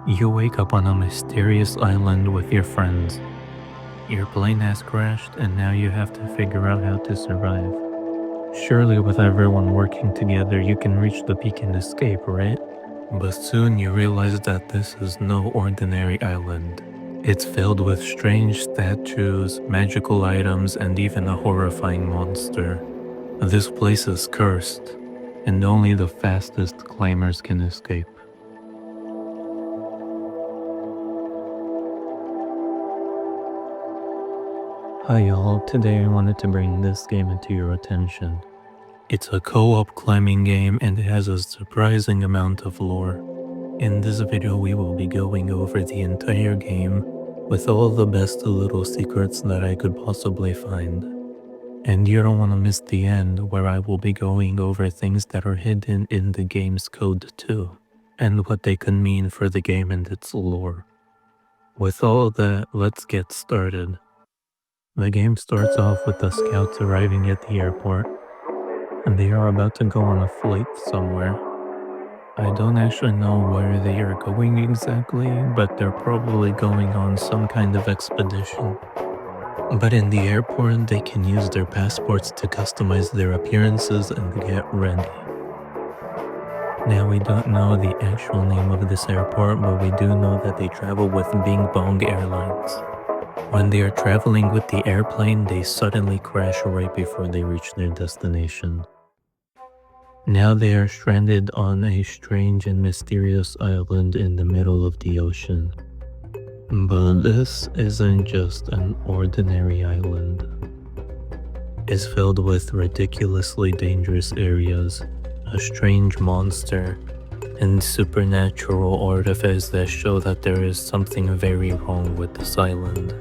You wake up on a mysterious island with your friends. Your plane has crashed and now you have to figure out how to survive. Surely with everyone working together you can reach the peak and escape, right? But soon you realize that this is no ordinary island. It's filled with strange statues, magical items, and even a horrifying monster. This place is cursed, and only the fastest climbers can escape. Hi y'all, today I wanted to bring this game into your attention. It's a co-op climbing game and it has a surprising amount of lore. In this video we will be going over the entire game with all the best little secrets that I could possibly find. And you don't want to miss the end where I will be going over things that are hidden in the game's code too, and what they could mean for the game and its lore. With all that, let's get started. The game starts off with the scouts arriving at the airport, and they are about to go on a flight somewhere. I don't actually know where they are going exactly, but they're probably going on some kind of expedition. But in the airport, they can use their passports to customize their appearances and get ready. Now we don't know the actual name of this airport, but we do know that they travel with Bing Bong Airlines. When they are traveling with the airplane, they suddenly crash right before they reach their destination. Now they are stranded on a strange and mysterious island in the middle of the ocean. But this isn't just an ordinary island. It's filled with ridiculously dangerous areas, a strange monster, and supernatural artifacts that show that there is something very wrong with this island.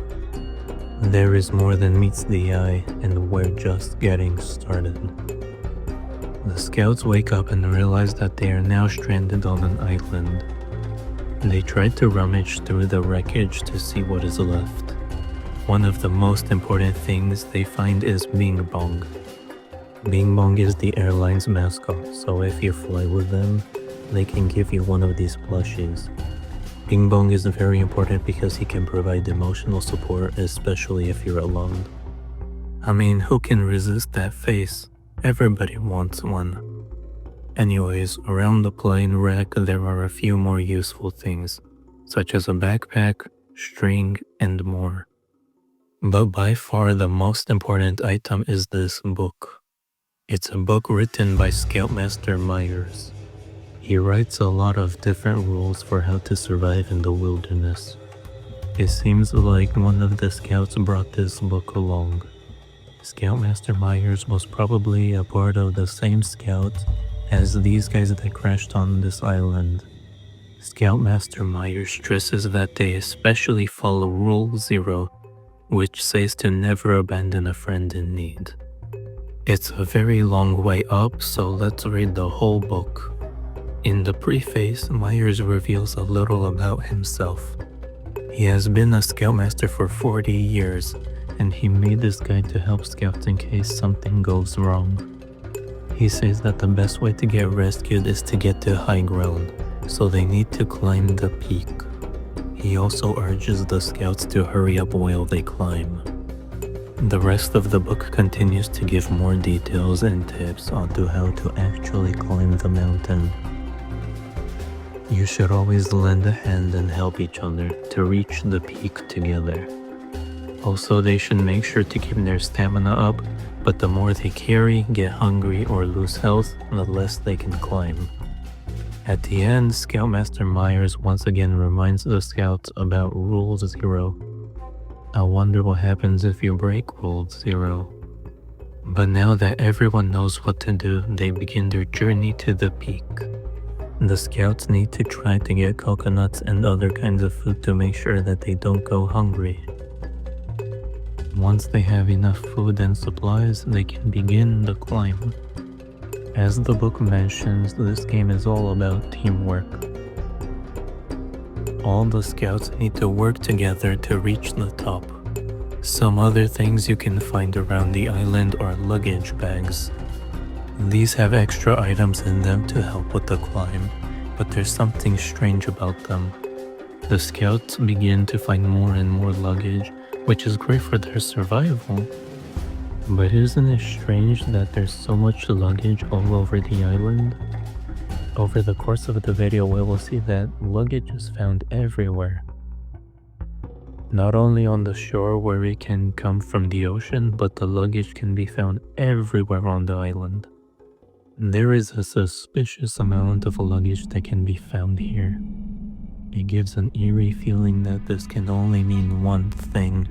There is more than meets the eye, and we're just getting started. The scouts wake up and realize that they are now stranded on an island. They try to rummage through the wreckage to see what is left. One of the most important things they find is Bing Bong. Bing Bong is the airline's mascot, so if you fly with them, they can give you one of these plushies. Bing Bong is very important because he can provide emotional support, especially if you're alone. I mean, who can resist that face? Everybody wants one. Anyways, around the plane wreck there are a few more useful things, such as a backpack, string, and more. But by far the most important item is this book. It's a book written by Scoutmaster Myers. He writes a lot of different rules for how to survive in the wilderness. It seems like one of the scouts brought this book along. Scoutmaster Myers was probably a part of the same scouts as these guys that crashed on this island. Scoutmaster Myers stresses that they especially follow Rule 0, which says to never abandon a friend in need. It's a very long way up, so let's read the whole book. In the preface, Myers reveals a little about himself. He has been a Scoutmaster for 40 years, and he made this guide to help scouts in case something goes wrong. He says that the best way to get rescued is to get to high ground, so they need to climb the peak. He also urges the scouts to hurry up while they climb. The rest of the book continues to give more details and tips onto how to actually climb the mountain. You should always lend a hand and help each other to reach the peak together. Also, they should make sure to keep their stamina up, but the more they carry, get hungry, or lose health, the less they can climb. At the end, Scoutmaster Myers once again reminds the scouts about Rule 0. I wonder what happens if you break Rule 0. But now that everyone knows what to do, they begin their journey to the peak. The scouts need to try to get coconuts and other kinds of food to make sure that they don't go hungry. Once they have enough food and supplies, they can begin the climb. As the book mentions, this game is all about teamwork. All the scouts need to work together to reach the top. Some other things you can find around the island are luggage bags. These have extra items in them to help with the climb, but there's something strange about them. The scouts begin to find more and more luggage, which is great for their survival. But isn't it strange that there's so much luggage all over the island? Over the course of the video, we will see that luggage is found everywhere. Not only on the shore where it can come from the ocean, but the luggage can be found everywhere on the island. There is a suspicious amount of luggage that can be found here. It gives an eerie feeling that this can only mean one thing.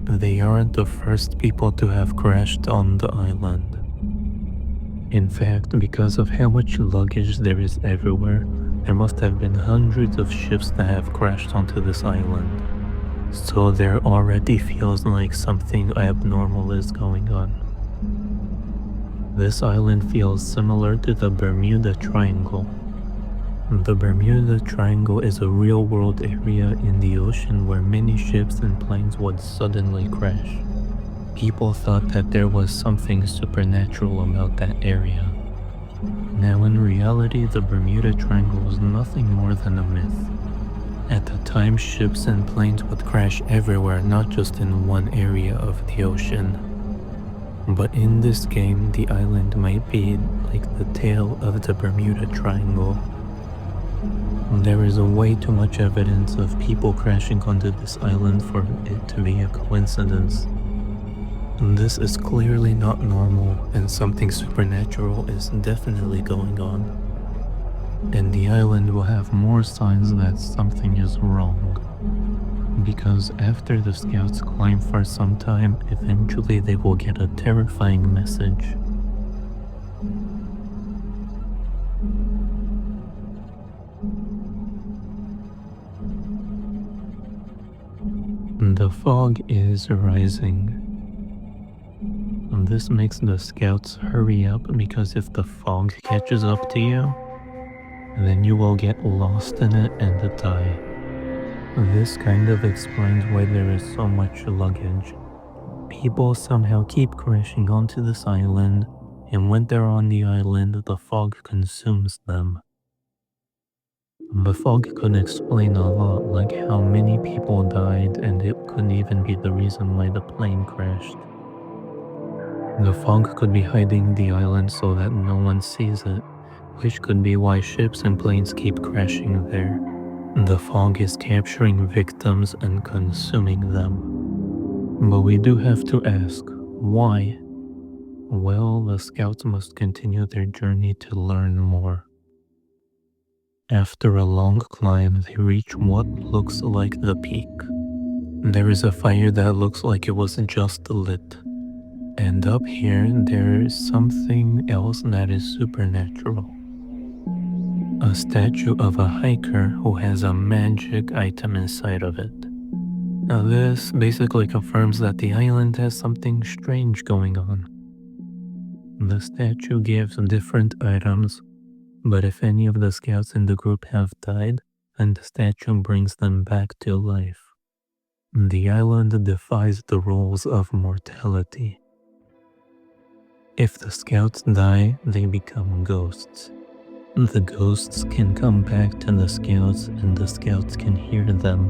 They aren't the first people to have crashed on the island. In fact, because of how much luggage there is everywhere, there must have been hundreds of ships that have crashed onto this island. So there already feels like something abnormal is going on. This island feels similar to the Bermuda Triangle. The Bermuda Triangle is a real-world area in the ocean where many ships and planes would suddenly crash. People thought that there was something supernatural about that area. Now in reality, the Bermuda Triangle was nothing more than a myth. At the time, ships and planes would crash everywhere, not just in one area of the ocean. But in this game, the island might be like the tail of the Bermuda Triangle. There is way too much evidence of people crashing onto this island for it to be a coincidence. This is clearly not normal, and something supernatural is definitely going on. And the island will have more signs that something is wrong. Because after the scouts climb for some time, eventually they will get a terrifying message. The fog is rising. This makes the scouts hurry up because if the fog catches up to you, then you will get lost in it and die. This kind of explains why there is so much luggage. People somehow keep crashing onto this island, and when they're on the island, the fog consumes them. The fog could explain a lot, like how many people died, and it could even be the reason why the plane crashed. The fog could be hiding the island so that no one sees it, which could be why ships and planes keep crashing there. The fog is capturing victims and consuming them. But we do have to ask, why? Well, the scouts must continue their journey to learn more. After a long climb, they reach what looks like the peak. There is a fire that looks like it was just lit. And up here, there is something else that is supernatural. A statue of a hiker who has a magic item inside of it. Now this basically confirms that the island has something strange going on. The statue gives different items, but if any of the scouts in the group have died, then the statue brings them back to life. The island defies the rules of mortality. If the scouts die, they become ghosts. The ghosts can come back to the scouts and the scouts can hear them.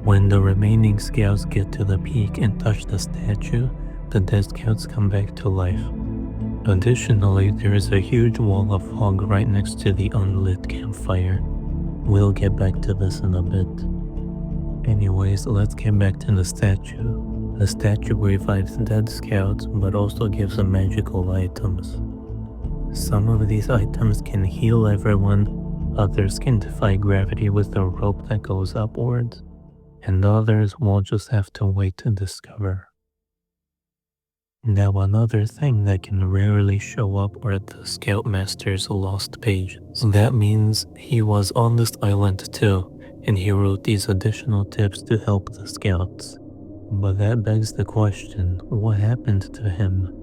When the remaining scouts get to the peak and touch the statue, the dead scouts come back to life. Additionally, there is a huge wall of fog right next to the unlit campfire. We'll get back to this in a bit. Anyways, let's get back to the statue. The statue revives dead scouts, but also gives them magical items. Some of these items can heal everyone, others can defy gravity with a rope that goes upwards, and others we'll just have to wait to discover. Now another thing that can rarely show up are the Scoutmaster's lost pages. That means he was on this island too, and he wrote these additional tips to help the scouts. But that begs the question, what happened to him?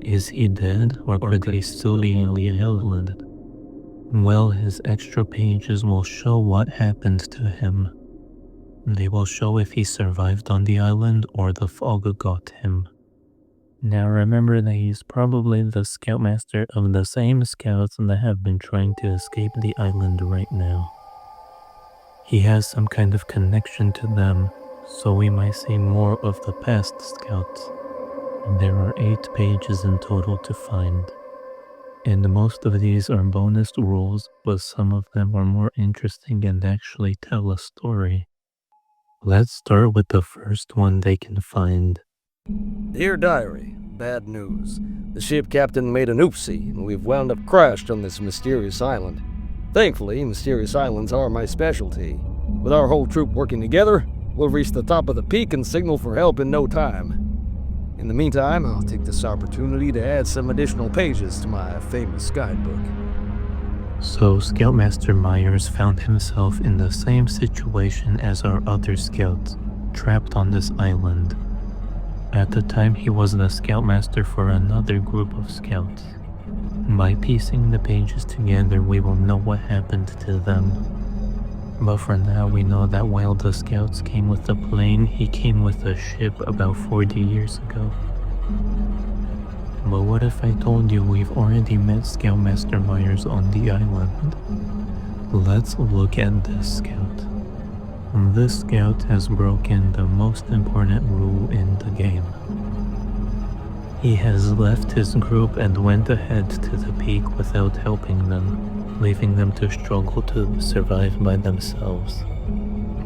Is he dead, or could he still be in the island? Well, his extra pages will show what happened to him. They will show if he survived on the island or the fog got him. Now remember that he's probably the Scoutmaster of the same scouts that have been trying to escape the island right now. He has some kind of connection to them, so we might see more of the past scouts. There are 8 pages in total to find. And most of these are bonus rules, but some of them are more interesting and actually tell a story. Let's start with the first one they can find. Dear Diary, bad news. The ship captain made an oopsie, and we've wound up crashed on this mysterious island. Thankfully, mysterious islands are my specialty. With our whole troop working together, we'll reach the top of the peak and signal for help in no time. In the meantime, I'll take this opportunity to add some additional pages to my famous guidebook. So Scoutmaster Myers found himself in the same situation as our other scouts, trapped on this island. At the time, he was the Scoutmaster for another group of scouts. By piecing the pages together, we will know what happened to them. But for now, we know that while the scouts came with a plane, he came with a ship about 40 years ago. But what if I told you we've already met Scoutmaster Myers on the island? Let's look at this scout. This scout has broken the most important rule in the game. He has left his group and went ahead to the peak without helping them, leaving them to struggle to survive by themselves.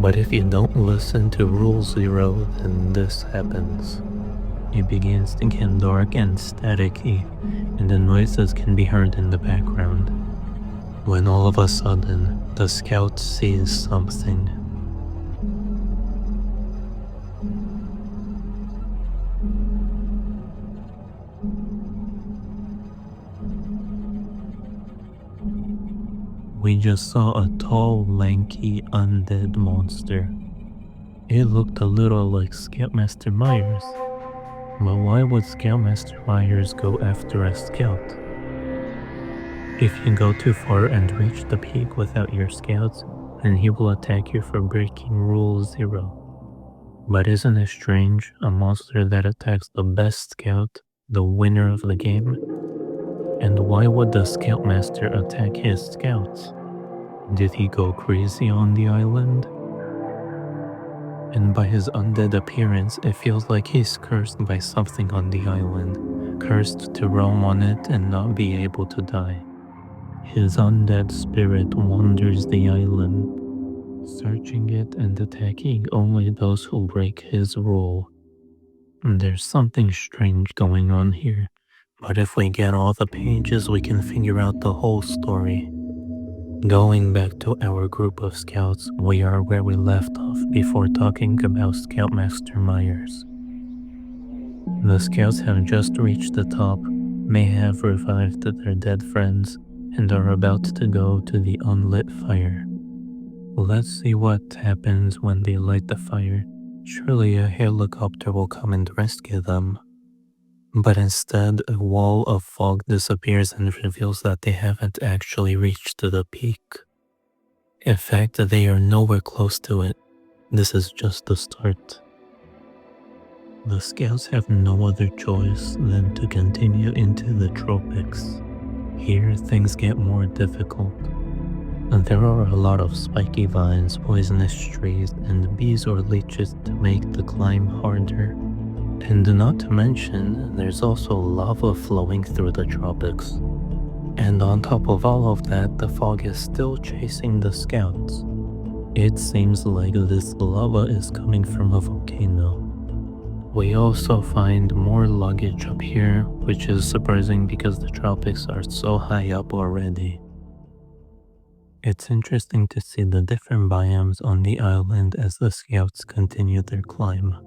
But if you don't listen to Rule 0, then this happens. It begins to get dark and staticky, and the noises can be heard in the background. When all of a sudden, the scout sees something. We just saw a tall, lanky, undead monster. It looked a little like Scoutmaster Myers. But why would Scoutmaster Myers go after a scout? If you go too far and reach the peak without your scouts, then he will attack you for breaking Rule 0. But isn't it strange, a monster that attacks the best scout, the winner of the game? And why would the Scoutmaster attack his scouts? Did he go crazy on the island? And by his undead appearance, it feels like he's cursed by something on the island, cursed to roam on it and not be able to die. His undead spirit wanders the island, searching it and attacking only those who break his rule. There's something strange going on here, but if we get all the pages, we can figure out the whole story. Going back to our group of scouts, we are where we left off before talking about Scoutmaster Myers. The scouts have just reached the top, may have revived their dead friends, and are about to go to the unlit fire. Let's see what happens when they light the fire. Surely a helicopter will come and rescue them. But instead, a wall of fog disappears and reveals that they haven't actually reached the peak. In fact, they are nowhere close to it. This is just the start. The scouts have no other choice than to continue into the Tropics. Here, things get more difficult. There are a lot of spiky vines, poisonous trees, and bees or leeches to make the climb harder. And not to mention, there's also lava flowing through the tropics. And on top of all of that, the fog is still chasing the scouts. It seems like this lava is coming from a volcano. We also find more luggage up here, which is surprising because the tropics are so high up already. It's interesting to see the different biomes on the island as the scouts continue their climb.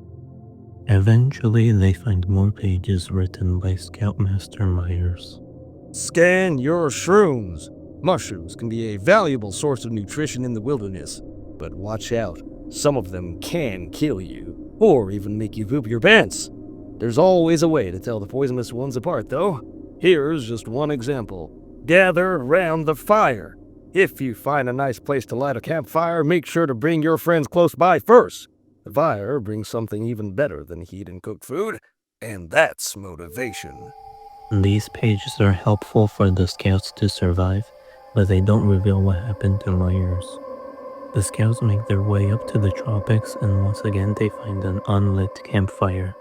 Eventually, they find more pages written by Scoutmaster Myers. Scan your shrooms. Mushrooms can be a valuable source of nutrition in the wilderness, but watch out. Some of them can kill you, or even make you poop your pants. There's always a way to tell the poisonous ones apart, though. Here's just one example. Gather around the fire. If you find a nice place to light a campfire, make sure to bring your friends close by first. The fire brings something even better than heat and cooked food, and that's motivation. These pages are helpful for the scouts to survive, but they don't reveal what happened to Myers. The scouts make their way up to the tropics, and once again they find an unlit campfire.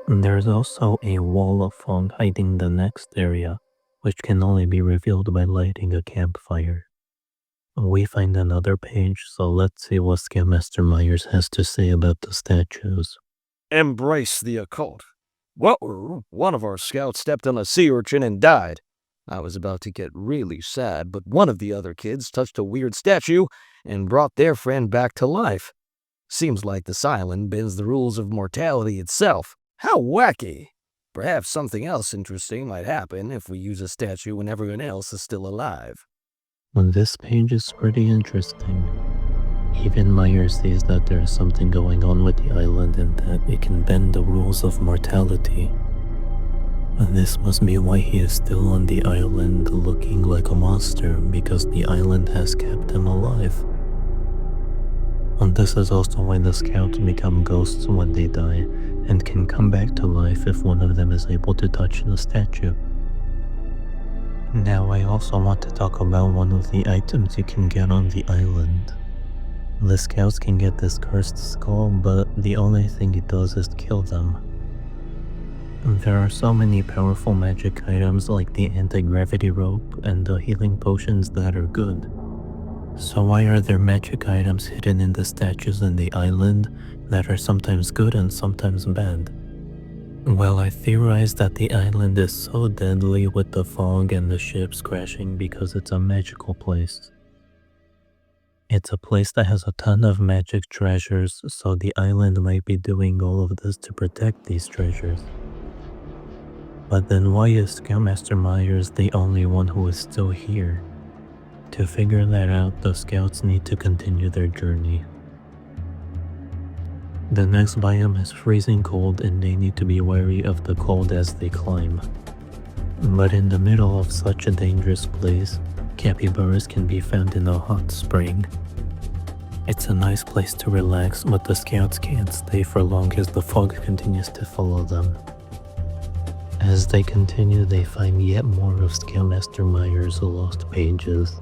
There's also a wall of fog hiding the next area, which can only be revealed by lighting a campfire. We find another page, so let's see what Scoutmaster Myers has to say about the statues. Embrace the occult. Whoa, one of our scouts stepped on a sea urchin and died. I was about to get really sad, but one of the other kids touched a weird statue and brought their friend back to life. Seems like this island bends the rules of mortality itself. How wacky! Perhaps something else interesting might happen if we use a statue when everyone else is still alive. This page is pretty interesting. Even Myers sees that there is something going on with the island and that it can bend the rules of mortality. This must be why he is still on the island looking like a monster, because the island has kept him alive. And this is also why the scouts become ghosts when they die, and can come back to life if one of them is able to touch the statue. Now I also want to talk about one of the items you can get on the island. The scouts can get this cursed skull, but the only thing it does is kill them. There are so many powerful magic items like the anti-gravity rope and the healing potions that are good. So why are there magic items hidden in the statues in the island that are sometimes good and sometimes bad? Well, I theorize that the island is so deadly with the fog and the ships crashing because it's a magical place. It's a place that has a ton of magic treasures, so the island might be doing all of this to protect these treasures. But then why is Scoutmaster Myers the only one who is still here? To figure that out, the scouts need to continue their journey. The next biome is freezing cold and they need to be wary of the cold as they climb. But in the middle of such a dangerous place, capybaras can be found in a hot spring. It's a nice place to relax, but the scouts can't stay for long as the fog continues to follow them. As they continue, they find yet more of Scoutmaster Myers' lost pages.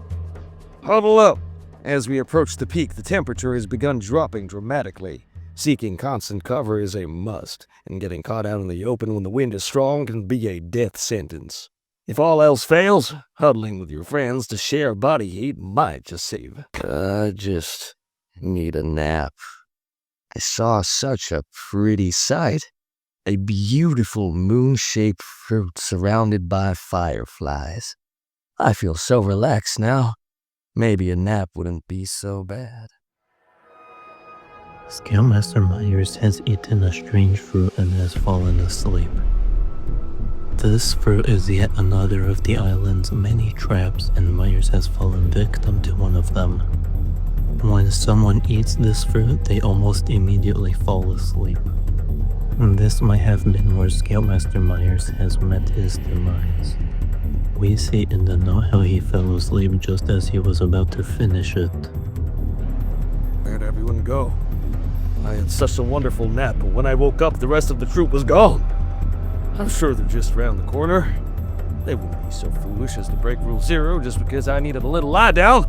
Huddle up! As we approach the peak, the temperature has begun dropping dramatically. Seeking constant cover is a must, and getting caught out in the open when the wind is strong can be a death sentence. If all else fails, huddling with your friends to share body heat might just save. I just need a nap. I saw such a pretty sight. A beautiful moon-shaped fruit surrounded by fireflies. I feel so relaxed now. Maybe a nap wouldn't be so bad. Scoutmaster Myers has eaten a strange fruit and has fallen asleep. This fruit is yet another of the island's many traps, and Myers has fallen victim to one of them. When someone eats this fruit, they almost immediately fall asleep. This might have been where Scoutmaster Myers has met his demise. We see in the note how he fell asleep just as he was about to finish it. Where'd everyone go? I had such a wonderful nap, but when I woke up, the rest of the troop was gone. I'm sure they're just around the corner. They wouldn't be so foolish as to break Rule 0 just because I needed a little lie down.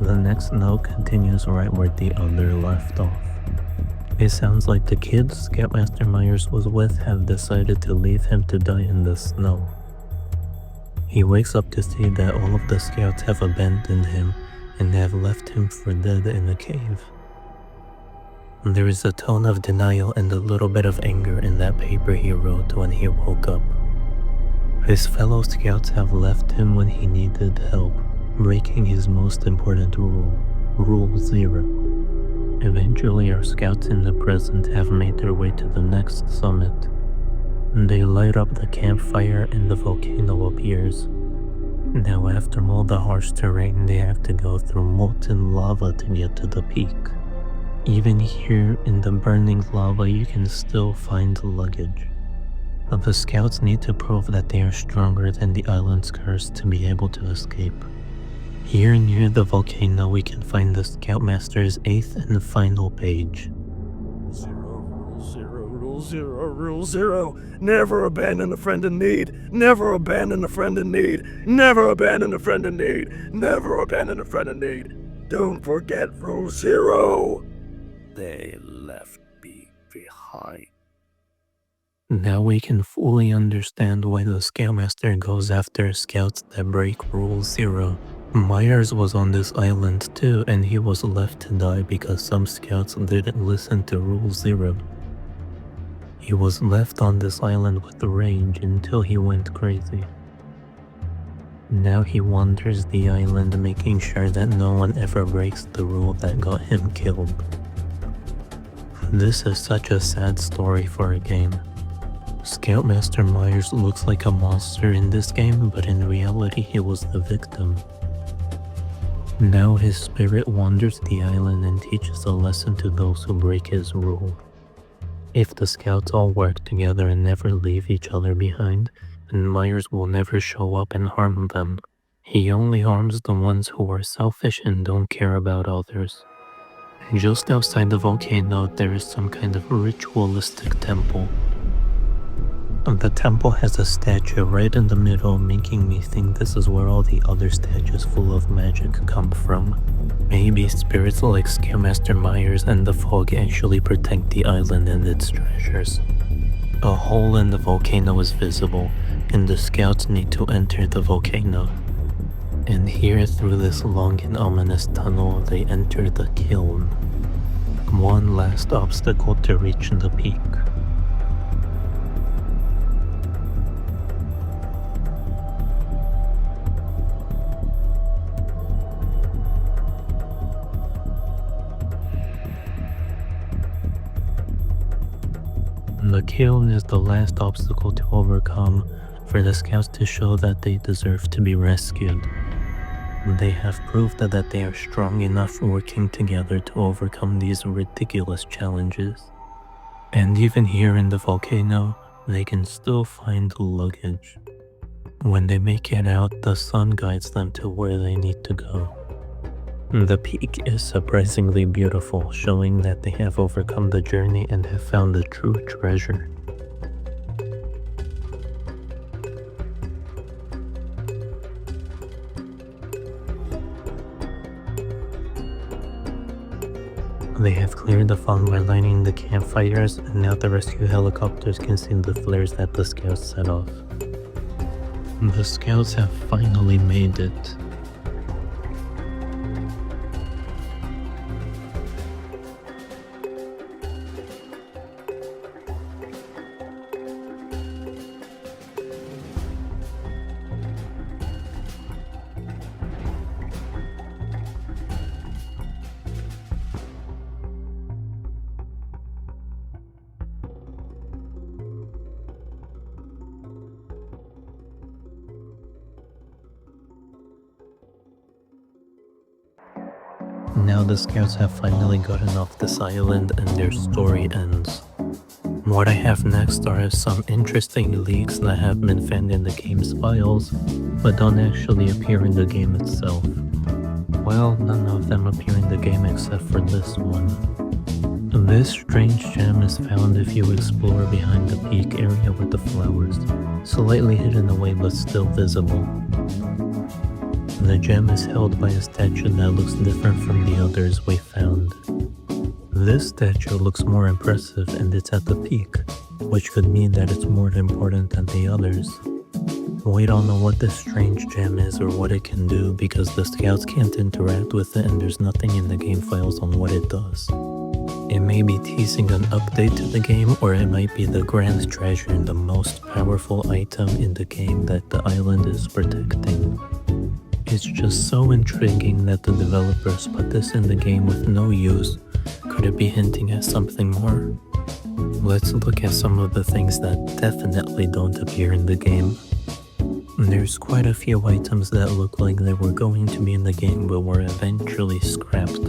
The next note continues right where the other left off. It sounds like the kids Scoutmaster Myers was with have decided to leave him to die in the snow. He wakes up to see that all of the scouts have abandoned him and have left him for dead in a cave. There is a tone of denial and a little bit of anger in that paper he wrote when he woke up. His fellow scouts have left him when he needed help, breaking his most important rule, Rule 0. Eventually, our scouts in the present have made their way to the next summit. They light up the campfire and the volcano appears. Now, after all the harsh terrain, they have to go through molten lava to get to the peak. Even here in the burning lava, you can still find luggage. The scouts need to prove that they are stronger than the island's curse to be able to escape. Here near the volcano, we can find the Scoutmaster's 8th and final page. Rule 0. Never abandon a friend in need. Never abandon a friend in need. Never abandon a friend in need. Never abandon a friend in need. Don't forget Rule Zero. They left me behind. Now we can fully understand why the Scoutmaster goes after scouts that break Rule Zero. Myres was on this island too, and he was left to die because some scouts didn't listen to Rule Zero. He was left on this island with rage until he went crazy. Now he wanders the island making sure that no one ever breaks the rule that got him killed. This is such a sad story for a game. Scoutmaster Myers looks like a monster in this game, but in reality he was the victim. Now his spirit wanders the island and teaches a lesson to those who break his rule. If the scouts all work together and never leave each other behind, then Myers will never show up and harm them. He only harms the ones who are selfish and don't care about others. Just outside the volcano, there is some kind of ritualistic temple. The temple has a statue right in the middle, making me think this is where all the other statues full of magic come from. Maybe spirits like Scoutmaster Myers and the fog actually protect the island and its treasures. A hole in the volcano is visible, and the scouts need to enter the volcano. And here, through this long and ominous tunnel, they enter the kiln. One last obstacle to reach the peak. The kiln is the last obstacle to overcome for the scouts to show that they deserve to be rescued. They have proved that they are strong enough working together to overcome these ridiculous challenges. And even here in the volcano, they can still find luggage. When they make it out, the sun guides them to where they need to go. The peak is surprisingly beautiful, showing that they have overcome the journey and have found the true treasure. They have cleared the fog by lighting the campfires, and now the rescue helicopters can see the flares that the scouts set off. The scouts have finally made it. Now the scouts have finally gotten off this island and their story ends. What I have next are some interesting leaks that have been found in the game's files, but don't actually appear in the game itself. Well, none of them appear in the game except for this one. This strange gem is found if you explore behind the peak area with the flowers, slightly hidden away but still visible. The gem is held by a statue that looks different from the others we found. This statue looks more impressive and it's at the peak, which could mean that it's more important than the others. We don't know what this strange gem is or what it can do because the scouts can't interact with it and there's nothing in the game files on what it does. It may be teasing an update to the game, or it might be the grand treasure and the most powerful item in the game that the island is protecting. It's just so intriguing that the developers put this in the game with no use. Could it be hinting at something more? Let's look at some of the things that definitely don't appear in the game. There's quite a few items that look like they were going to be in the game but were eventually scrapped.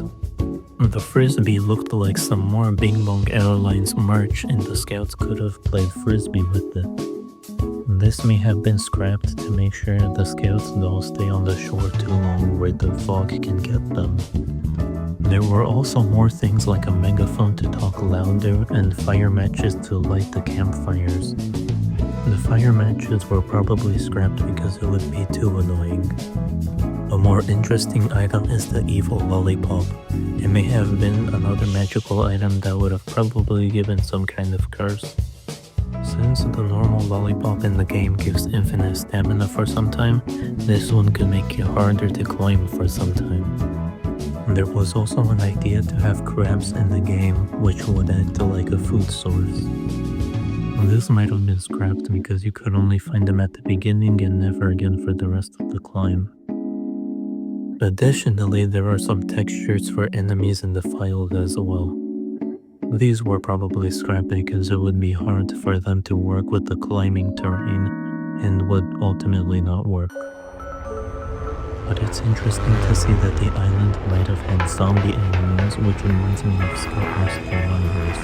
The frisbee looked like some more Bing Bong Airlines merch and the scouts could have played frisbee with it. This may have been scrapped to make sure the scouts don't stay on the shore too long where the fog can get them. There were also more things like a megaphone to talk louder and fire matches to light the campfires. The fire matches were probably scrapped because it would be too annoying. A A more interesting item is the evil lollipop. It may have been another magical item that would have probably given some kind of curse. Since the normal lollipop in the game gives infinite stamina for some time, this one could make it harder to climb for some time. There was also an idea to have crabs in the game, which would act like a food source. This might have been scrapped because you could only find them at the beginning and never again for the rest of the climb. Additionally, there are some textures for enemies in the field as well. These were probably scrapped because it would be hard for them to work with the climbing terrain and would ultimately not work. But it's interesting to see that the island might have had zombie enemies, which reminds me of Scoutmaster Myers.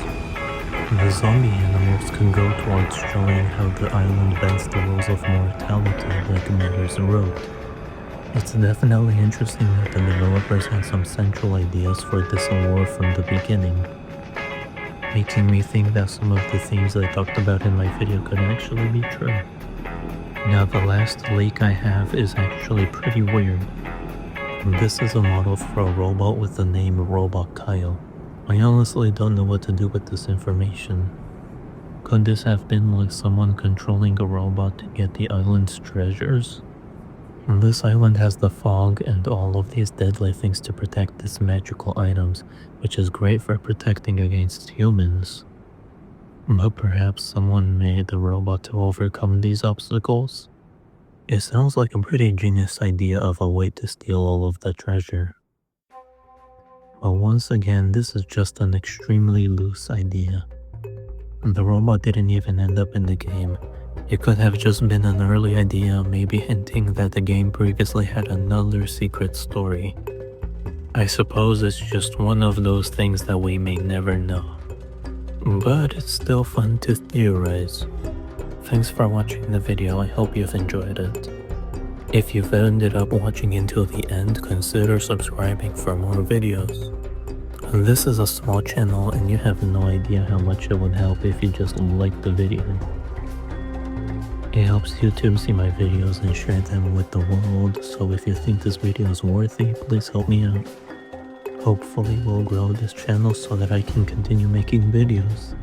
The zombie animals can go towards showing how the island bends the rules of mortality like Myres wrote. It's definitely interesting that the developers had some central ideas for this lore from the beginning, making me think that some of the themes I talked about in my video could actually be true. Now the last leak I have is actually pretty weird. This is a model for a robot with the name Robot Kyle. I honestly don't know what to do with this information. Could this have been like someone controlling a robot to get the island's treasures? This island has the fog and all of these deadly things to protect its magical items, which is great for protecting against humans. But perhaps someone made the robot to overcome these obstacles? It sounds like a pretty genius idea of a way to steal all of the treasure. But once again, this is just an extremely loose idea. The robot didn't even end up in the game. It could have just been an early idea, maybe hinting that the game previously had another secret story. I suppose it's just one of those things that we may never know. But it's still fun to theorize. Thanks for watching the video, I hope you've enjoyed it. If you've ended up watching until the end, consider subscribing for more videos. This is a small channel and you have no idea how much it would help if you just like the video. It helps YouTube see my videos and share them with the world, so if you think this video is worthy, please help me out. Hopefully we'll grow this channel so that I can continue making videos.